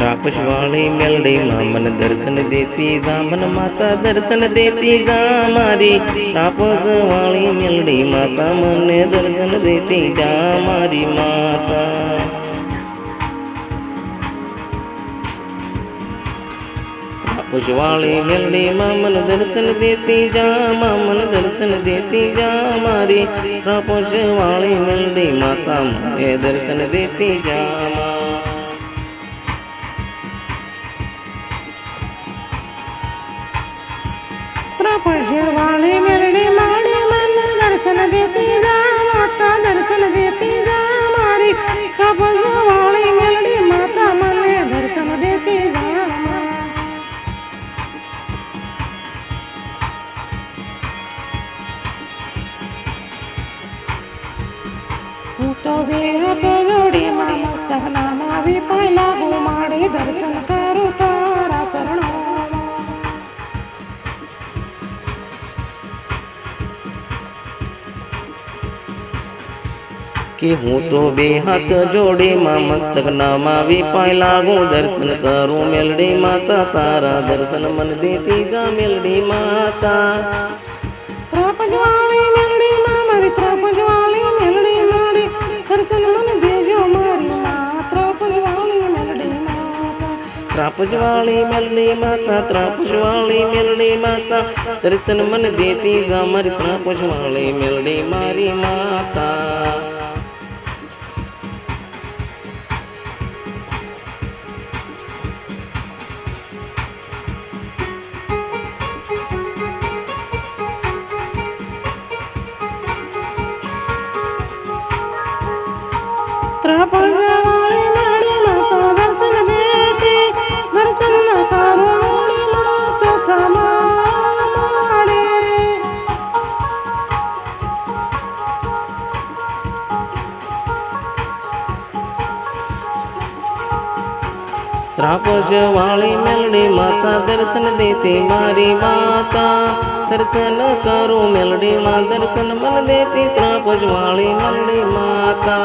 रापश वाली मेलड़ी मामन दर्शन देती जा मन माता दर्शन देती जा मारी रापस वाली मेलड़ी माता मन दर्शन देती जा मारी माता। रापश वाली मेलड़ी मामन दर्शन देती जा मामन दर्शन देती जा मारी रापश वाली मेलड़ी माता मन दर्शन देती जा। रापश वाली मेलड़ी माड़ी मन दर्शन देती जा माता दर्शन देती जा मारी रापश वाली मेलड़ी माता मन दर्शन देती जा। तो बेहद जोड़ी मामा सपना मावी पहला घुमाड़ी दर्शन करू तारा शरणों कि हूँ तो बेहाथ जोड़ी माँ मस्तक नामावी पाए लागू दर्शन करूँ मेलड़ी माता तारा दर्शन मन देती जा मेलड़ी माता। रापश वाली मेलड़ी मारी रापश वाली मेलड़ी मारी दर्शन मन देजो मारी माँ रापश वाली मेलड़ी माता। रापश वाली मेलड़ी माता रापश वाली मेलड़ी माता दर्शन मन देती जा मारी रापश वाली मेलड़ी मारी माता। रापश वाली मेलड़ी माता दर्शन देती दर्शन न करो मेलड़ी माता प्रमाणे। रापश वाली मेलड़ी माता दर्शन देती मारी माता दर्शन करो मेलड़ी माँ दर्शन मन देती रापश वाली मेलड़ी माता।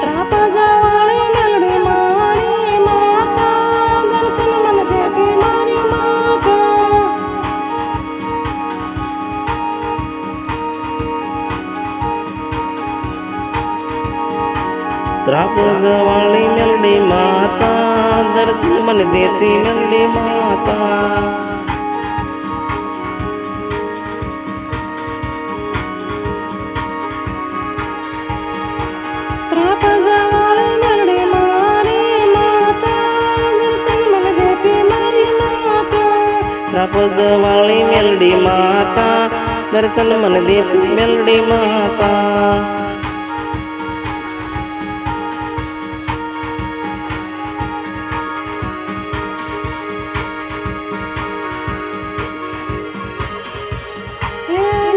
रापश वाली मेलड़ी मारी माता दर्शन मन देती मारी माता। रापश वाली मेलड़ी माता दर्शन मन देती मेलड़ी माता। रापश वाली मेलड़ी मारी माता दर्शन मन देती मारी माता। रापश वाली मेलड़ी माता दर्शन मन देती मेलड़ी माता।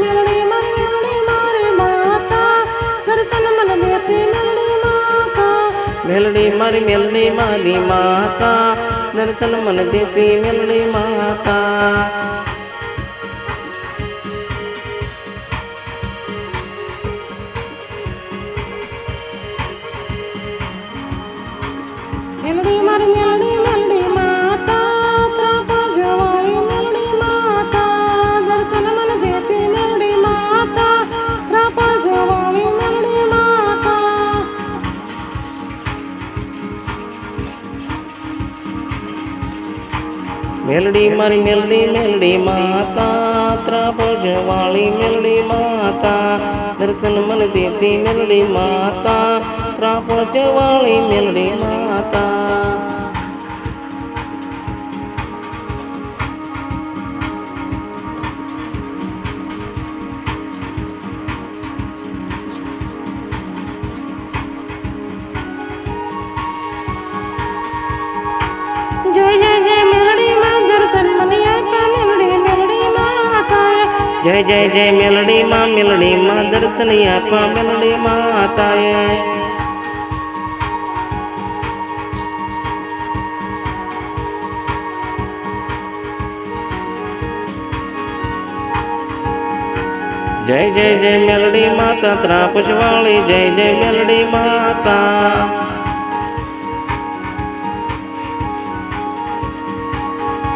मेलड़ी मारी माता दर्शन मन देती मेलड़ी माता। मेलड़ी मारी माता दर्शन मन देती मेलड़ी माता। मेलड़ी मेलड़ी माता रापश वाली मेलड़ी माता दर्शन मन देती मेलड़ी माता रापश वाली मेलड़ी माता। मेलड़ी मेलड़ी माता रापश वाली मेलड़ी माता दर्शन मन देती मेलड़ी माता रापश वाली मेलड़ी माता। जय जय जय मेलड़ी माँ दर्शन मन आता मेलड़ी मेलड़ी माता। जय जय जय मेलड़ी माँ दर्शन आपा मेलड़ी माता। જય જય જય મેલડી માતા ત્રાપજ વાળી જય જય મેલડી માતા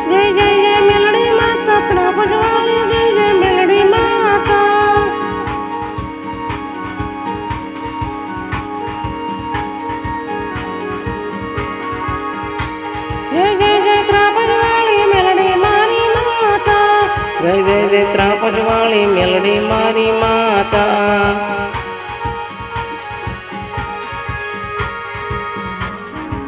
જય જય જય મેલડી માતા ત્રાપજ વાળી જય જય મેલડી માતા જય જય જય ત્રાપજ વાળી મેલડી મારી માતા જય જય જય ત્રાપજ વાળી મેલડી મારી માતા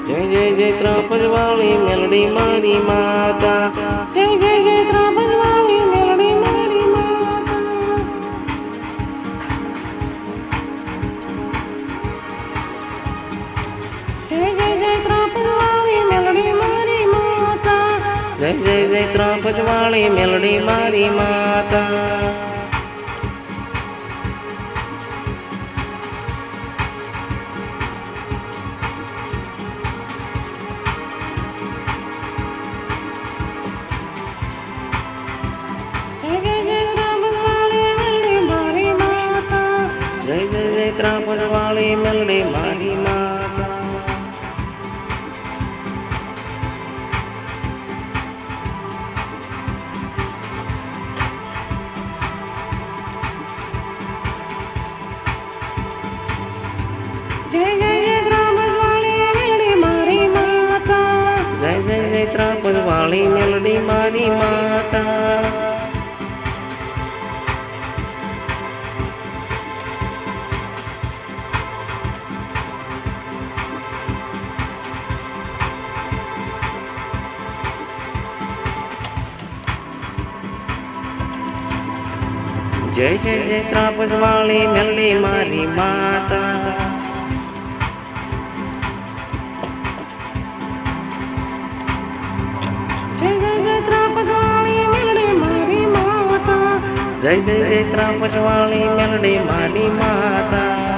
જય જય જય ત્રાપજ વાળી મેલડી મારી માતા જય જય જય ત્રાપજ વાળી મેલડી મારી માતા જય જય જય ત્રાપજ વાળી મેલડી મારી માતા જય જય જય ત્રાપજ વાળી મેલડી મારી માતા જય જય જય ત્રાપજ વાળી મેલડી મારી માતા જય જય જય ત્રાપજ વાળી મેલડી મારી માતા જય જય જય ત્રાપજ વાળી મેલડી મારી માતા જય જય જય ત્રાપજ વાળી મેલડી મારી માતા જય જય જય ત્રાપજ વાળી મેલડી મારી માતા જય જય જય ત્રાપજ વાળી મેલડી મારી માતા જય જય જય ત્રાપજ વાળી મેલડી મારી માતા